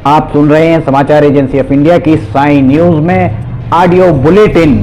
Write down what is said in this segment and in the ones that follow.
आप सुन रहे हैं समाचार एजेंसी ऑफ इंडिया की साई न्यूज में audio bulletin.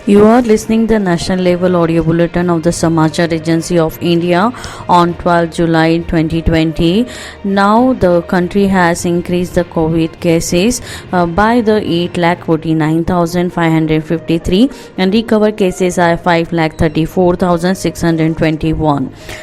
You are listening the national level audio bulletin of the Samachar Agency of India on 12 July 2020. Now the country has increased the COVID cases by the 8,49,553 and recovered cases are 5,34,621.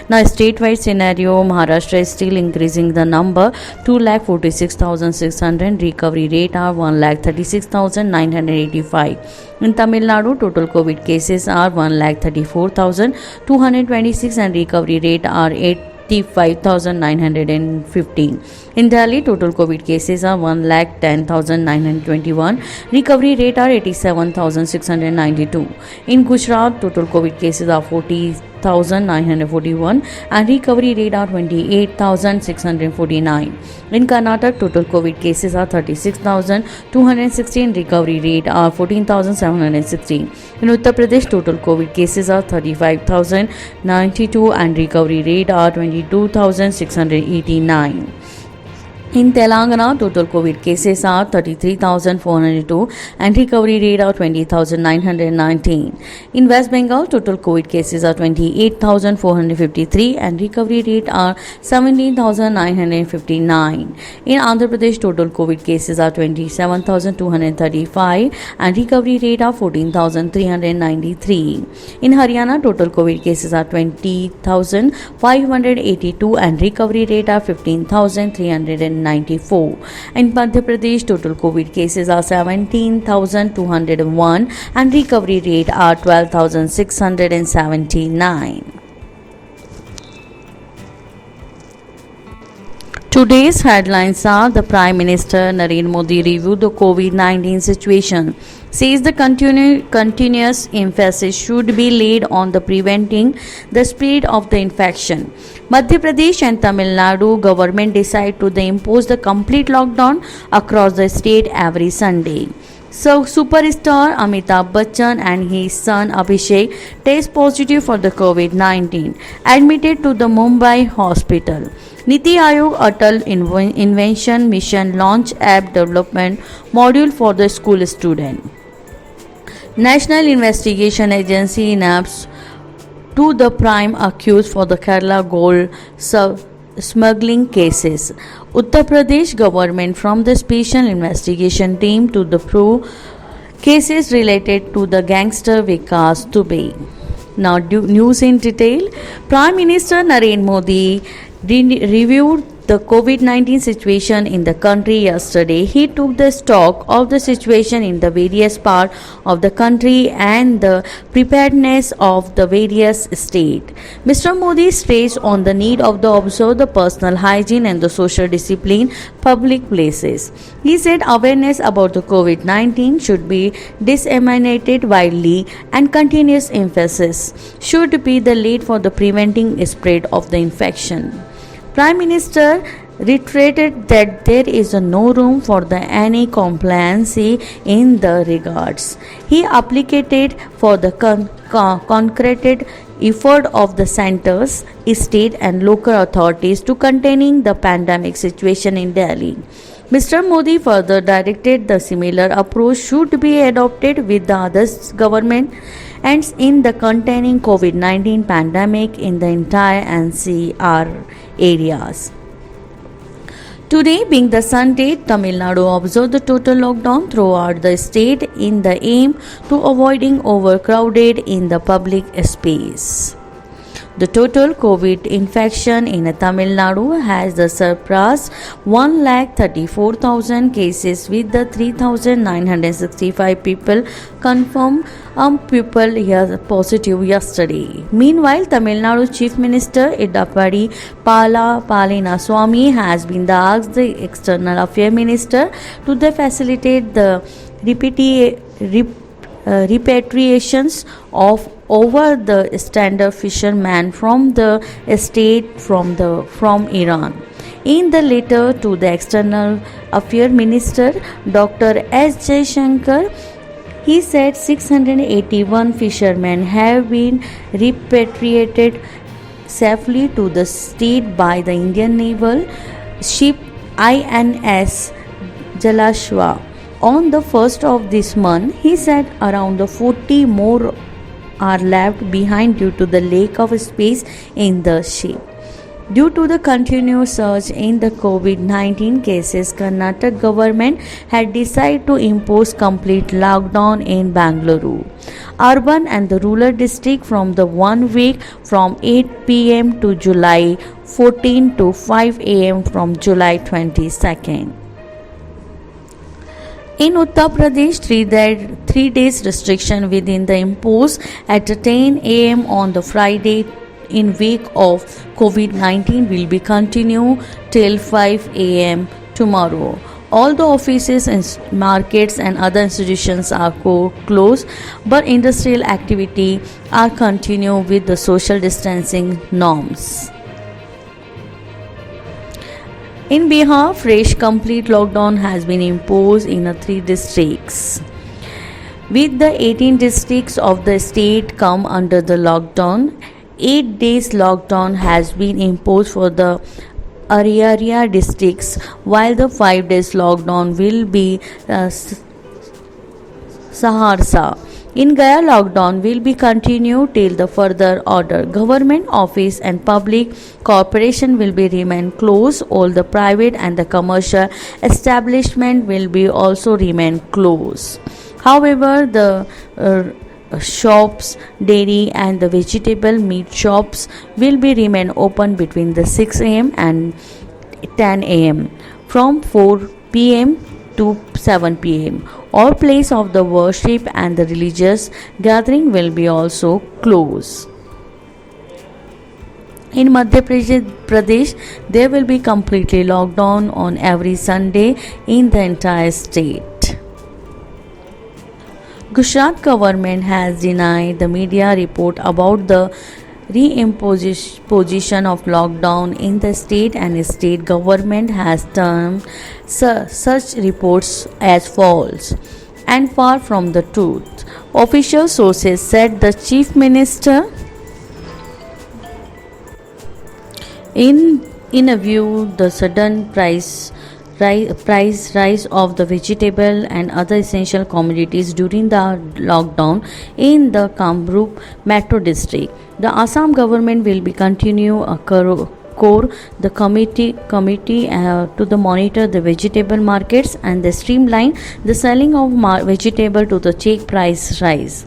Now statewide scenario, Maharashtra is still increasing the number 2,46,600, recovery rate are 1,36,985. In Tamil Nadu, total COVID cases are 1,34,226 and recovery rate are 85,915. In Delhi, total COVID cases are 1,10,921. Recovery rate are 87,692. In Gujarat, total COVID cases are 40,941 and recovery rate are 28,649. In Karnataka, total COVID cases are 36,216. Recovery rate are 14,716. In Uttar Pradesh, total COVID cases are 35,092 and recovery rate are 22,689. In Telangana, total COVID cases are 33,402 and recovery rate are 20,919. In West Bengal, total COVID cases are 28,453 and recovery rate are 17,959. In Andhra Pradesh, total COVID cases are 27,235 and recovery rate are 14,393. In Haryana, total COVID cases are 20,582 and recovery rate are 15,394. In Madhya Pradesh, total COVID cases are 17,201 and recovery rate are 12,679. Today's headlines are: the Prime Minister Narendra Modi reviewed the COVID-19 situation, says the continuous emphasis should be laid on the preventing the spread of the infection. Madhya Pradesh and Tamil Nadu government decide to impose the complete lockdown across the state every Sunday. So, superstar Amitabh Bachchan and his son Abhishek test positive for the COVID-19, admitted to the Mumbai hospital. Niti Aayog Atal Invention Mission launch app development module for the school student. National Investigation Agency NAPS to the prime accused for the Kerala gold smuggling cases. Uttar Pradesh government from the special investigation team to the probe cases related to the gangster Vikas Dubey. Now news in detail. Prime Minister Narendra Modi reviewed the COVID-19 situation in the country yesterday. He took the stock of the situation in the various parts of the country and the preparedness of the various states. Mr. Modi stressed on the need of the observe the personal hygiene and the social discipline public places. He said awareness about the COVID-19 should be disseminated widely and continuous emphasis should be the laid for the preventing spread of the infection. Prime Minister reiterated that there is no room for any complacency in the regards. He applicated for the concreted effort of the centers, state and local authorities to containing the pandemic situation in Delhi. Mr. Modi further directed the similar approach should be adopted with the other government and in the containing COVID-19 pandemic in the entire NCR areas. Today being the Sunday, Tamil Nadu observed the total lockdown throughout the state in the aim to avoiding overcrowded in the public space. The total COVID infection in Tamil Nadu has surpassed 1,34,000 cases with the 3,965 people confirmed positive yesterday. Meanwhile, Tamil Nadu Chief Minister Edappadi Palaniswamy has been asked the External Affairs Minister to facilitate the repatriations of over the standard fishermen from the state from Iran. In the letter to the External Affairs Minister Dr. S. Jaishankar, he said 681 fishermen have been repatriated safely to the state by the Indian naval ship INS Jalashwa. On the 1st of this month, he said around the 40 more are left behind due to the lack of space in the ship. Due to the continuous surge in the COVID-19 cases, Karnataka government had decided to impose complete lockdown in Bangalore, urban and the rural district from the 1 week from 8 p.m. to July 14 to 5 a.m. from July 22nd. In Uttar Pradesh, 3 days restriction within the imposed at 10 a.m. on the Friday in wake of COVID-19 will be continue till 5 a.m. tomorrow. All the offices and markets and other institutions are closed, but industrial activity are continue with the social distancing norms. In Bihar, fresh complete lockdown has been imposed in 3 districts. With the 18 districts of the state come under the lockdown, 8 days lockdown has been imposed for the area districts, while the 5 days lockdown will be Saharsa. In Gaya, lockdown will be continued till the further order. Government office and public corporation will be remain closed. All the private and the commercial establishment will be also remain closed. However, the shops, dairy and the vegetable meat shops will be remain open between the 6 a.m. and 10 a.m. from 4 p.m. to 7 p.m. All place of the worship and the religious gathering will be also closed. In Madhya Pradesh, there will be completely locked down on every Sunday in the entire state. Gujarat government has denied the media report about the reimposition of lockdown in the state, and state government has termed such reports as false and far from the truth. Official sources said the chief minister in a view the sudden price rise of the vegetable and other essential commodities during the lockdown in the Kamrup Metro District. The Assam government will be continue a core the committee to the monitor the vegetable markets and the streamline the selling of vegetable to the check price rise.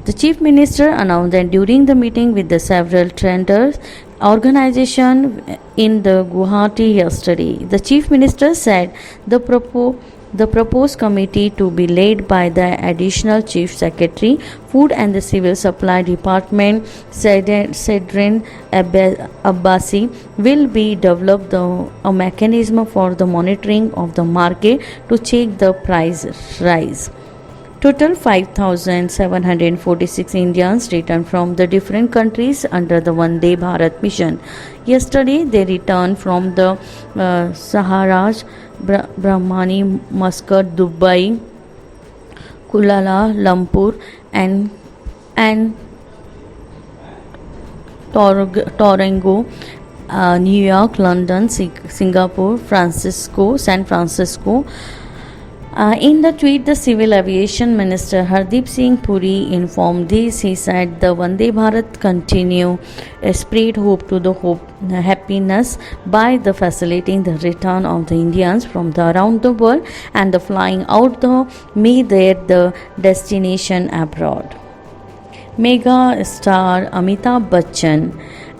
The chief minister announced that during the meeting with the several traders organization in the Guwahati yesterday. The chief minister said the proposed committee to be led by the additional chief secretary, food and the civil supply department, Sedrin Abbasi, will be developed a mechanism for the monitoring of the market to check the price rise. Total 5,746 Indians returned from the different countries under the Vande Bharat mission. Yesterday, they returned from the Saharaj, Brahmani, Muscat, Dubai, Kuala Lumpur, and Toronto, New York, London, Singapore, San Francisco. In the tweet, the Civil Aviation Minister Hardeep Singh Puri informed this. He said the Vande Bharat continue spread hope to the happiness by the facilitating the return of the Indians from the around the world and the flying out the made the destination abroad. Mega star Amitabh Bachchan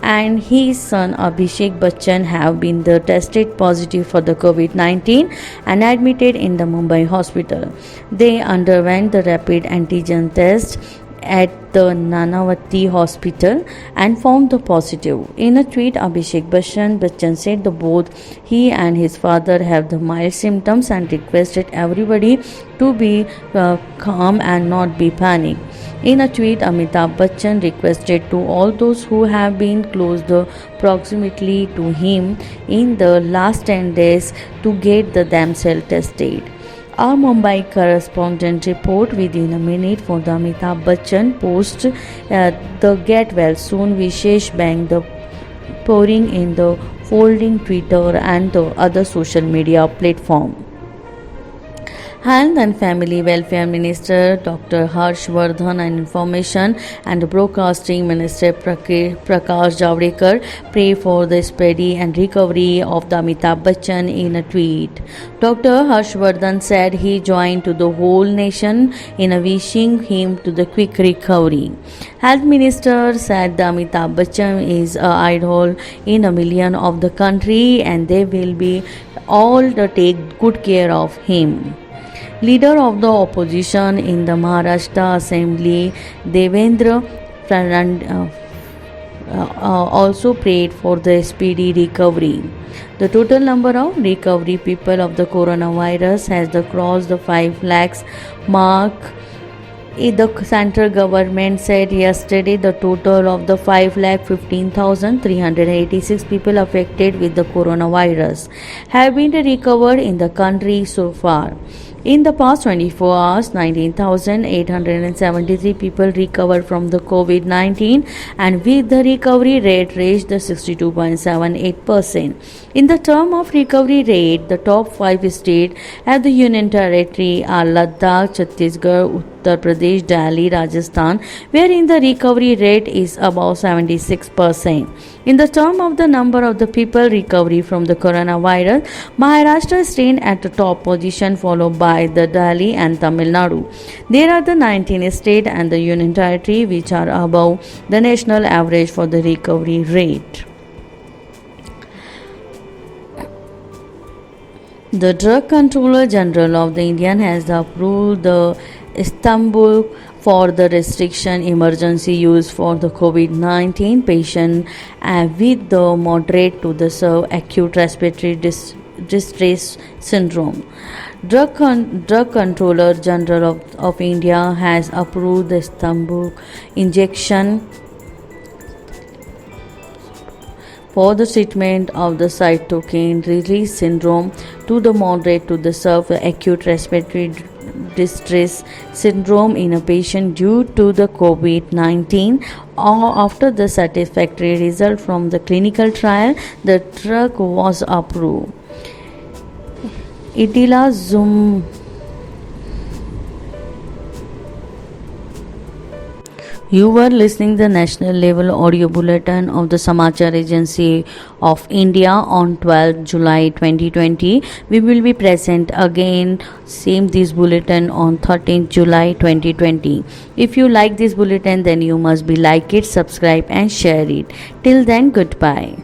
and his son Abhishek Bachchan have been tested positive for the COVID-19 and admitted in the Mumbai hospital. They underwent the rapid antigen test at the Nanavati hospital and found the positive. In a tweet, Abhishek Bachchan said that both he and his father have the mild symptoms and requested everybody to be calm and not be panicked. In a tweet, Amitabh Bachchan requested to all those who have been close proximately to him in the last 10 days to get themselves tested. Our Mumbai correspondent report within a minute for the Amitabh Bachchan post the Get Well Soon Vishesh Bank the pouring in the folding Twitter and the other social media platform. Health and Family Welfare Minister Dr. Harsh Vardhan and Information and Broadcasting Minister Prakash Javadekar pray for the speedy and recovery of the Amitabh Bachchan in a tweet. Dr. Harsh Vardhan said he joined to the whole nation in wishing him to the quick recovery. Health Minister said the Amitabh Bachchan is an idol in a million of the country and they will be all to take good care of him. Leader of the opposition in the Maharashtra Assembly, Devendra also prayed for the speedy recovery. The total number of recovery people of the coronavirus has crossed the 5 lakhs mark. The central government said yesterday the total of the 5,15,386 people affected with the coronavirus have been recovered in the country so far. In the past 24 hours, 19,873 people recovered from the COVID-19 and with the recovery rate reached the 62.78%. In the term of recovery rate, the top 5 states at the Union Territory are Ladakh, Chhattisgarh, Uttar Pradesh, Delhi, Rajasthan, wherein the recovery rate is about 76%. In the term of the number of the people recovery from the coronavirus, Maharashtra stands at the top position followed by the Delhi and Tamil Nadu. There are the 19 states and the Union Territory which are above the national average for the recovery rate. The Drug Controller General of the India has approved the Istanbul for the restriction emergency use for the COVID-19 patient with the moderate to the severe acute respiratory distress syndrome. Drug Controller General of India has approved the Istanbul injection for the treatment of the cytokine release syndrome to the moderate to the severe acute respiratory distress syndrome in a patient due to the COVID-19 or after the satisfactory result from the clinical trial, the drug was approved. Idilazumab You were listening the national level audio bulletin of the Samachar Agency of India on 12th July 2020. We will be present again same this bulletin on 13th July 2020. If you like this bulletin then you must be like it, subscribe and share it. Till then, goodbye.